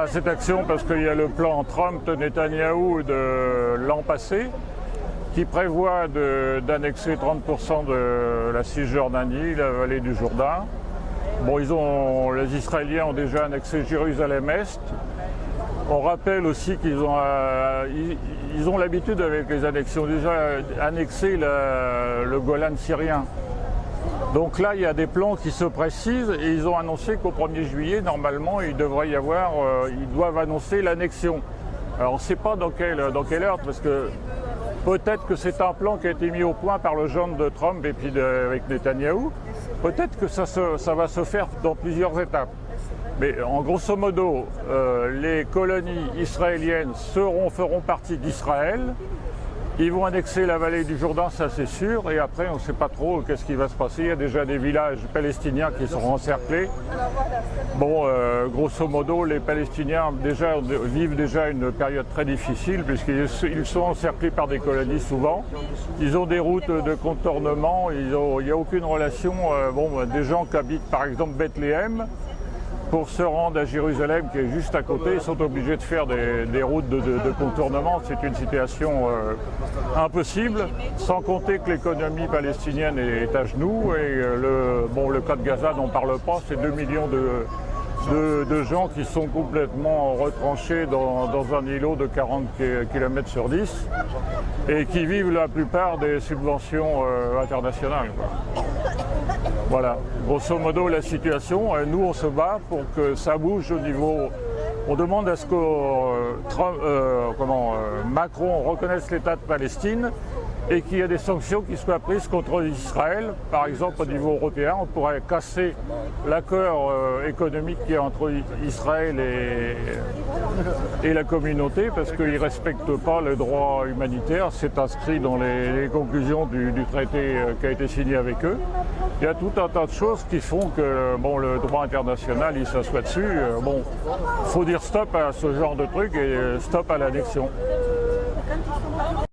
Cette action parce qu'il y a le plan Trump-Netanyahou de l'an passé qui prévoit d'annexer 30% de la Cisjordanie, la vallée du Jourdain. Bon, les Israéliens ont déjà annexé Jérusalem-Est. On rappelle aussi qu'ils ont l'habitude avec les annexions, déjà annexé le Golan syrien. Donc là, il y a des plans qui se précisent et ils ont annoncé qu'au 1er juillet, normalement, ils doivent annoncer l'annexion. Alors on ne sait pas dans quelle heure, parce que peut-être que c'est un plan qui a été mis au point par le gendre de Trump et puis avec Netanyahou. Peut-être que ça va se faire dans plusieurs étapes. Mais en grosso modo, les colonies israéliennes feront partie d'Israël. Ils vont annexer la vallée du Jourdain, ça c'est sûr, et après on ne sait pas trop qu'est-ce qui va se passer. Il y a déjà des villages palestiniens qui sont encerclés. Bon, grosso modo, les Palestiniens vivent déjà une période très difficile puisqu'ils sont encerclés par des colonies souvent. Ils ont des routes de contournement, il n'y a aucune relation. Des gens qui habitent par exemple Bethléem, pour se rendre à Jérusalem, qui est juste à côté, ils sont obligés de faire des routes de contournement. C'est une situation impossible, sans compter que l'économie palestinienne est à genoux. Et le cas de Gaza, n'en parle pas, c'est 2 millions de gens qui sont complètement retranchés dans un îlot de 40 km sur 10 et qui vivent la plupart des subventions internationales, quoi. Voilà, grosso modo la situation. Nous, on se bat pour que ça bouge au niveau. On demande à ce que Macron reconnaisse l'État de Palestine et qu'il y ait des sanctions qui soient prises contre Israël. Par exemple, au niveau européen, on pourrait casser l'accord économique qui est entre Israël et la communauté parce qu'ils ne respectent pas le droit humanitaire. C'est inscrit dans les conclusions du traité qui a été signé avec eux. Il y a tout un tas de choses qui font que le droit international il s'assoit dessus. Il faut dire stop à ce genre de truc et stop à l'annexion.